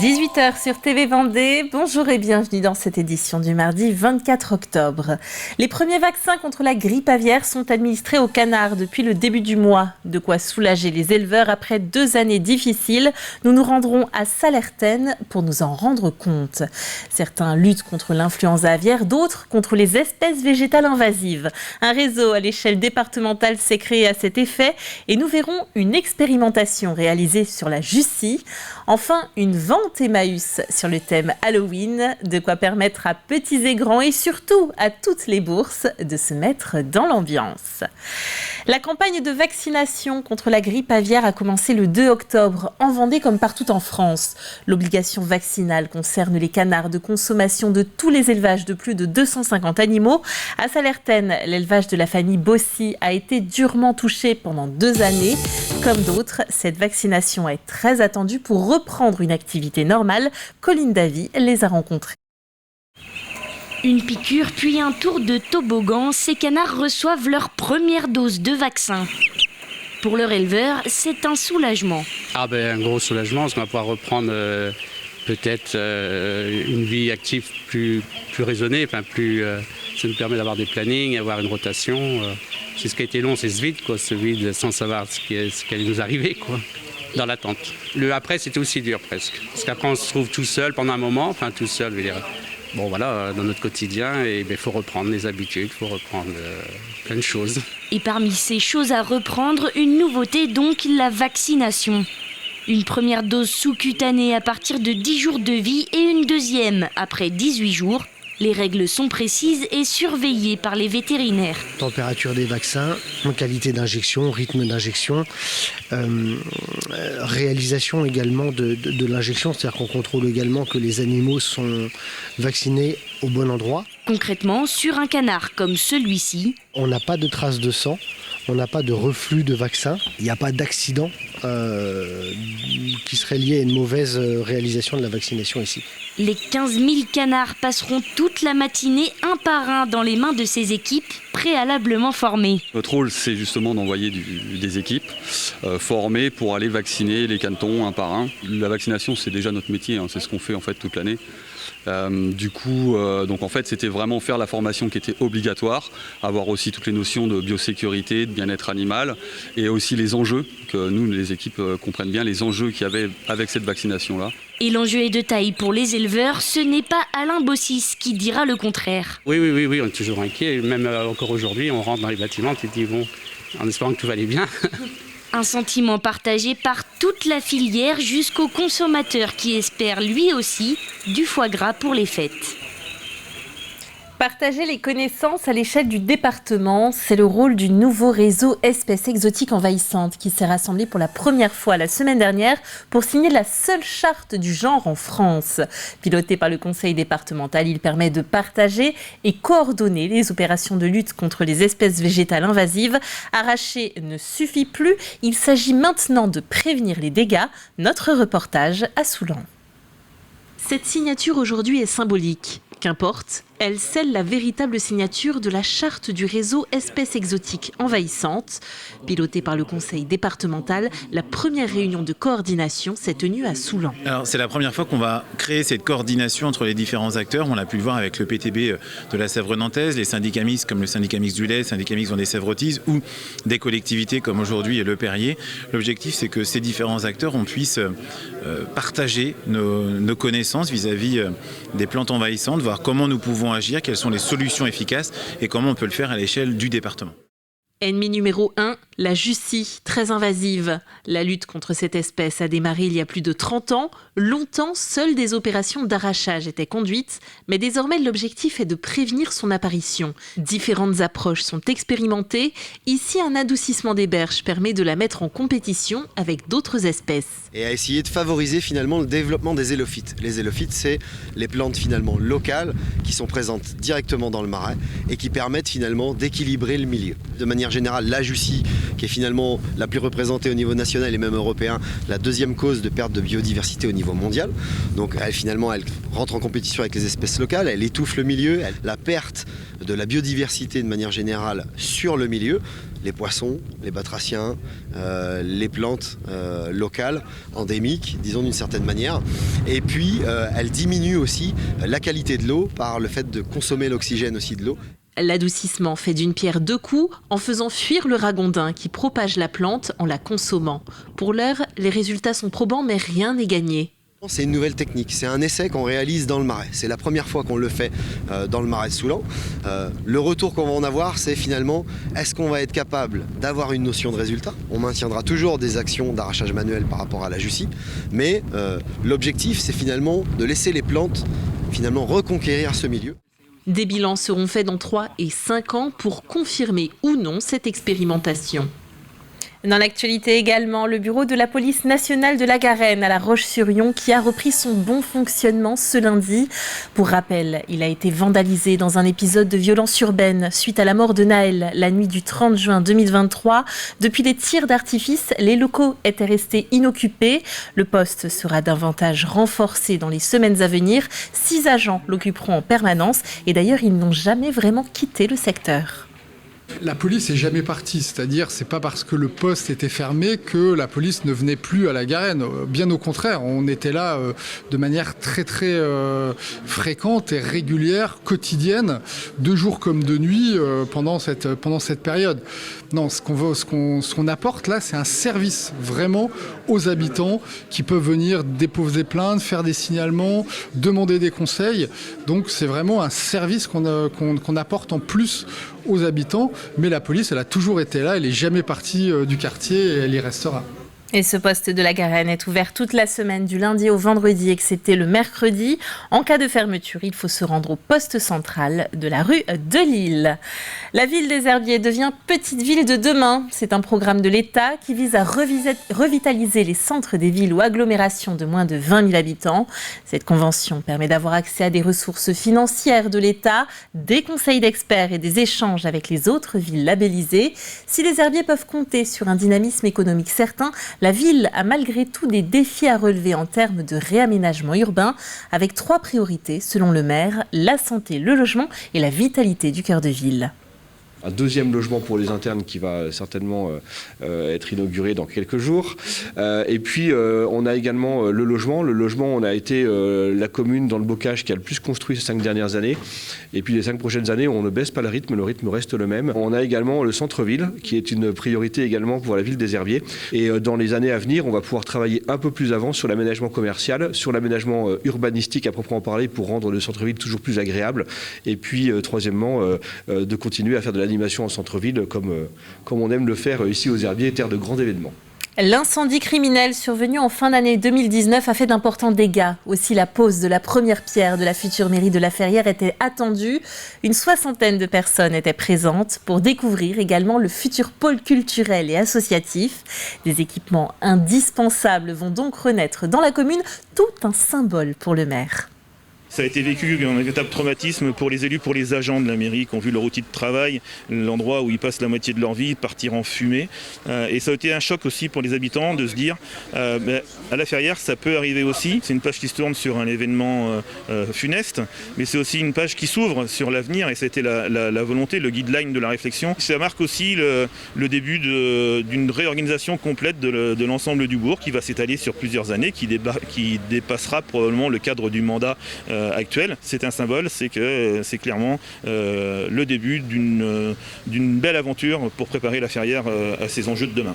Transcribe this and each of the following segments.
18h sur TV Vendée, bonjour et bienvenue dans cette édition du mardi 24 octobre. Les premiers vaccins contre la grippe aviaire sont administrés aux canards depuis le début du mois. De quoi soulager les éleveurs après 2 années difficiles. Nous nous rendrons à Sallertaine pour nous en rendre compte. Certains luttent contre l'influenza aviaire, d'autres contre les espèces végétales invasives. Un réseau à l'échelle départementale s'est créé à cet effet et nous verrons une expérimentation réalisée sur la Jussie. Enfin, une vente Emmaüs sur le thème Halloween, de quoi permettre à petits et grands et surtout à toutes les bourses de se mettre dans l'ambiance. La campagne de vaccination contre la grippe aviaire a commencé le 2 octobre en Vendée comme partout en France. L'obligation vaccinale concerne les canards de consommation de tous les élevages de plus de 250 animaux. À Sallertaine, l'élevage de la famille Bossy a été durement touché pendant 2 années. Comme d'autres, cette vaccination est très attendue pour reprendre une activité normale. Colline Davy les a rencontrés. Une piqûre puis un tour de toboggan, ces canards reçoivent leur première dose de vaccin. Pour leur éleveur, c'est un soulagement. Un gros soulagement, parce qu'on va pouvoir reprendre peut-être une vie active plus raisonnée, ça nous permet d'avoir des plannings, avoir une rotation. C'est ce qui a été long, c'est ce vide sans savoir ce qui allait nous arriver, dans l'attente. Le après, c'était aussi dur presque, parce qu'après on se trouve tout seul pendant un moment, tout seul, je veux dire. Bon voilà, dans notre quotidien, il faut reprendre les habitudes, il faut reprendre plein de choses. Et parmi ces choses à reprendre, une nouveauté donc, la vaccination. Une première dose sous-cutanée à partir de 10 jours de vie et une deuxième après 18 jours. Les règles sont précises et surveillées par les vétérinaires. Température des vaccins, qualité d'injection, rythme d'injection, réalisation également de l'injection, c'est-à-dire qu'on contrôle également que les animaux sont vaccinés au bon endroit. Concrètement, sur un canard comme celui-ci, on n'a pas de traces de sang, on n'a pas de reflux de vaccin, il n'y a pas d'accident qui serait lié à une mauvaise réalisation de la vaccination ici. Les 15 000 canards passeront toute la matinée un par un dans les mains de ces équipes préalablement formées. Notre rôle, c'est justement d'envoyer des équipes formées pour aller vacciner les canetons un par un. La vaccination, c'est déjà notre métier, c'est ce qu'on fait en fait toute l'année. Donc en fait, c'était vraiment faire la formation qui était obligatoire, avoir aussi toutes les notions de biosécurité, de bien-être animal et aussi les enjeux, que nous, les équipes comprennent bien les enjeux qu'il y avait avec cette vaccination-là. Et l'enjeu est de taille pour les éleveurs, ce n'est pas Alain Bossis qui dira le contraire. Oui, on est toujours inquiet, même encore aujourd'hui, on rentre dans les bâtiments, tu te dis en espérant que tout va aller bien. Un sentiment partagé par toute la filière jusqu'au consommateur qui espère lui aussi du foie gras pour les fêtes. Partager les connaissances à l'échelle du département, c'est le rôle du nouveau réseau Espèces exotiques envahissantes qui s'est rassemblé pour la première fois la semaine dernière pour signer la seule charte du genre en France. Piloté par le conseil départemental, il permet de partager et coordonner les opérations de lutte contre les espèces végétales invasives. Arracher ne suffit plus, il s'agit maintenant de prévenir les dégâts. Notre reportage à Soulan. Cette signature aujourd'hui est symbolique. Qu'importe, elle scelle la véritable signature de la charte du réseau Espèces exotiques envahissantes. Pilotée par le conseil départemental, la première réunion de coordination s'est tenue à Soulan. Alors c'est la première fois qu'on va créer cette coordination entre les différents acteurs. On l'a pu le voir avec le PTB de la Sèvre nantaise, les syndicats mixtes comme le syndicat mixte du lait, le syndicat mixte des Sèvres-Otise ou des collectivités comme aujourd'hui Le Perrier. L'objectif, c'est que ces différents acteurs, on puisse partager nos connaissances vis-à-vis des plantes envahissantes, voir comment nous pouvons agir, quelles sont les solutions efficaces et comment on peut le faire à l'échelle du département. Ennemi numéro 1, la Jussie, très invasive. La lutte contre cette espèce a démarré il y a plus de 30 ans. Longtemps, seules des opérations d'arrachage étaient conduites, mais désormais l'objectif est de prévenir son apparition. Différentes approches sont expérimentées. Ici, un adoucissement des berges permet de la mettre en compétition avec d'autres espèces. Et à essayer de favoriser finalement le développement des élophytes. Les élophytes, c'est les plantes finalement locales qui sont présentes directement dans le marais et qui permettent finalement d'équilibrer le milieu. De manière générale, la Jussie, qui est finalement la plus représentée au niveau national et même européen, la deuxième cause de perte de biodiversité au niveau mondial. Donc elle rentre en compétition avec les espèces locales, elle étouffe le milieu, la perte de la biodiversité de manière générale sur le milieu, les poissons, les batraciens, les plantes locales, endémiques, disons d'une certaine manière. Et puis elle diminue aussi la qualité de l'eau par le fait de consommer l'oxygène aussi de l'eau. L'adoucissement fait d'une pierre deux coups en faisant fuir le ragondin qui propage la plante en la consommant. Pour l'heure, les résultats sont probants mais rien n'est gagné. C'est une nouvelle technique, c'est un essai qu'on réalise dans le Marais. C'est la première fois qu'on le fait dans le Marais de Soulan. Le retour qu'on va en avoir, c'est finalement, est-ce qu'on va être capable d'avoir une notion de résultat ? On maintiendra toujours des actions d'arrachage manuel par rapport à la Jussie, mais l'objectif, c'est finalement de laisser les plantes finalement reconquérir ce milieu. Des bilans seront faits dans 3 et 5 ans pour confirmer ou non cette expérimentation. Dans l'actualité également, le bureau de la police nationale de la Garenne à La Roche-sur-Yon qui a repris son bon fonctionnement ce lundi. Pour rappel, il a été vandalisé dans un épisode de violence urbaine suite à la mort de Naël la nuit du 30 juin 2023. Depuis les tirs d'artifice, les locaux étaient restés inoccupés. Le poste sera davantage renforcé dans les semaines à venir. 6 agents l'occuperont en permanence et d'ailleurs, ils n'ont jamais vraiment quitté le secteur. La police n'est jamais partie, c'est-à-dire c'est pas parce que le poste était fermé que la police ne venait plus à la Garenne. Bien au contraire, on était là de manière très fréquente et régulière, quotidienne, de jour comme de nuit pendant cette période. Non, ce qu'on apporte là, c'est un service vraiment aux habitants qui peuvent venir déposer plainte, faire des signalements, demander des conseils. Donc c'est vraiment un service qu'on apporte en plus aux habitants. Mais la police, elle a toujours été là, elle n'est jamais partie du quartier et elle y restera. Et ce poste de la Garenne est ouvert toute la semaine, du lundi au vendredi, excepté le mercredi. En cas de fermeture, il faut se rendre au poste central de la rue de Lille. La ville des Herbiers devient petite ville de demain. C'est un programme de l'État qui vise à revitaliser les centres des villes ou agglomérations de moins de 20 000 habitants. Cette convention permet d'avoir accès à des ressources financières de l'État, des conseils d'experts et des échanges avec les autres villes labellisées. Si les Herbiers peuvent compter sur un dynamisme économique certain, la ville a malgré tout des défis à relever en termes de réaménagement urbain, avec 3 priorités selon le maire, la santé, le logement et la vitalité du cœur de ville. Un deuxième logement pour les internes qui va certainement être inauguré dans quelques jours. Et puis, on a également le logement. Le logement, on a été la commune dans le bocage qui a le plus construit ces 5 dernières années. Et puis, les 5 prochaines années, on ne baisse pas le rythme reste le même. On a également le centre-ville, qui est une priorité également pour la ville des Herbiers. Et dans les années à venir, on va pouvoir travailler un peu plus avant sur l'aménagement commercial, sur l'aménagement urbanistique à proprement parler pour rendre le centre-ville toujours plus agréable. Et puis, troisièmement, de continuer à faire de l'animation en centre-ville comme on aime le faire ici aux Herbiers, terre de grands événements. L'incendie criminel survenu en fin d'année 2019 a fait d'importants dégâts. Aussi, la pose de la première pierre de la future mairie de La Ferrière était attendue. Une 60aine de personnes étaient présentes pour découvrir également le futur pôle culturel et associatif. Des équipements indispensables vont donc renaître dans la commune, tout un symbole pour le maire. Ça a été vécu un véritable traumatisme pour les élus, pour les agents de la mairie qui ont vu leur outil de travail, l'endroit où ils passent la moitié de leur vie, partir en fumée. Et ça a été un choc aussi pour les habitants de se dire à La Ferrière, ça peut arriver aussi. C'est une page qui se tourne sur un événement funeste, mais c'est aussi une page qui s'ouvre sur l'avenir et c'était la volonté, le guideline de la réflexion. Ça marque aussi le début d'une réorganisation complète de l'ensemble du bourg qui va s'étaler sur plusieurs années, qui dépassera probablement le cadre du mandat actuel. C'est un symbole, c'est clairement le début d'une belle aventure pour préparer La Ferrière à ses enjeux de demain.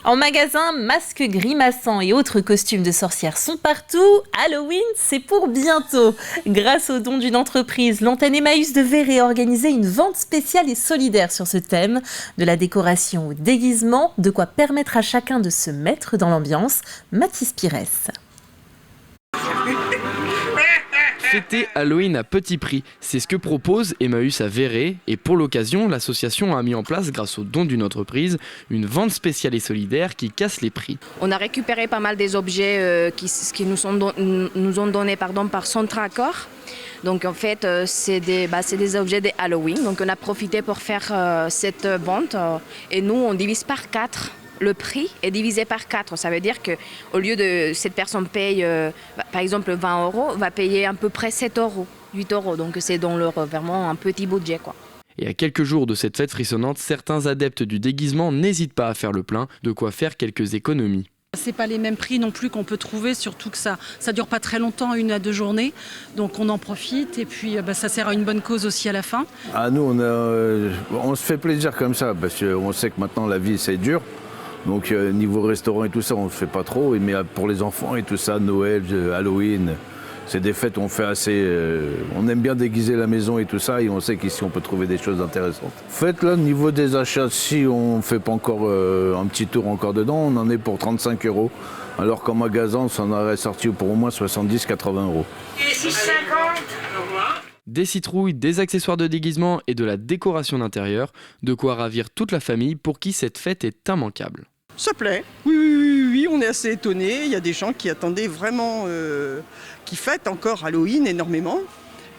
En magasin, masques grimaçants et autres costumes de sorcières sont partout. Halloween, c'est pour bientôt. Grâce aux dons d'une entreprise, l'antenne Emmaüs de Véret a organisé une vente spéciale et solidaire sur ce thème. De la décoration au déguisement, de quoi permettre à chacun de se mettre dans l'ambiance. Mathis Pires. Fêter Halloween à petit prix, c'est ce que propose Emmaüs à Véret. Et pour l'occasion, l'association a mis en place, grâce aux dons d'une entreprise, une vente spéciale et solidaire qui casse les prix. On a récupéré pas mal des objets qui nous ont donnés par Centre Accord. Donc en fait, c'est des objets de Halloween. Donc on a profité pour faire cette vente. Et nous, on divise par 4. Le prix est divisé par 4. Ça veut dire qu'au lieu de cette personne paye, par exemple 20 €, va payer à peu près 7 €, 8 €. Donc c'est dans leur vraiment un petit budget, quoi. Et à quelques jours de cette fête frissonnante, certains adeptes du déguisement n'hésitent pas à faire le plein, de quoi faire quelques économies. C'est pas les mêmes prix non plus qu'on peut trouver, surtout que ça dure pas très longtemps, 1 à 2 journées. Donc on en profite et puis ça sert à une bonne cause aussi à la fin. Ah, nous, on se fait plaisir comme ça, parce qu'on sait que maintenant la vie c'est dur. Donc niveau restaurant et tout ça, on ne fait pas trop. Mais pour les enfants et tout ça, Noël, Halloween, c'est des fêtes où on fait assez... on aime bien déguiser la maison et tout ça, et on sait qu'ici on peut trouver des choses intéressantes. En fait, là, niveau des achats, si on ne fait pas encore un petit tour encore dedans, on en est pour 35 €. Alors qu'en magasin, ça en aurait sorti pour au moins 70-80 €. Des citrouilles, des accessoires de déguisement et de la décoration d'intérieur, de quoi ravir toute la famille pour qui cette fête est immanquable. Ça plaît, oui, on est assez étonnés. Il y a des gens qui attendaient vraiment, qui fêtent encore Halloween énormément.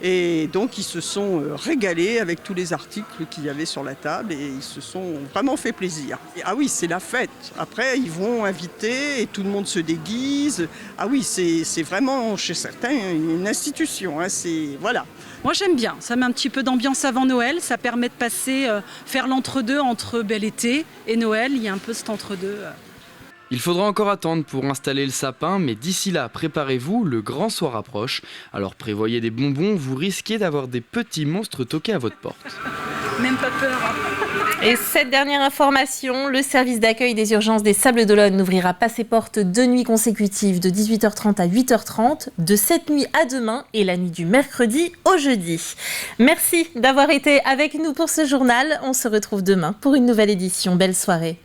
Et donc ils se sont régalés avec tous les articles qu'il y avait sur la table et ils se sont vraiment fait plaisir. Ah oui, c'est la fête. Après, ils vont inviter et tout le monde se déguise. Ah oui, c'est vraiment chez certains une institution. Voilà. Moi j'aime bien, ça met un petit peu d'ambiance avant Noël, ça permet de passer, faire l'entre-deux entre bel été et Noël, il y a un peu cet entre-deux. Il faudra encore attendre pour installer le sapin, mais d'ici là, préparez-vous, le grand soir approche. Alors prévoyez des bonbons, vous risquez d'avoir des petits monstres toqués à votre porte. Même pas peur. Et cette dernière information, le service d'accueil des urgences des Sables d'Olonne n'ouvrira pas ses portes 2 nuits consécutives de 18h30 à 8h30, de cette nuit à demain et la nuit du mercredi au jeudi. Merci d'avoir été avec nous pour ce journal. On se retrouve demain pour une nouvelle édition. Belle soirée.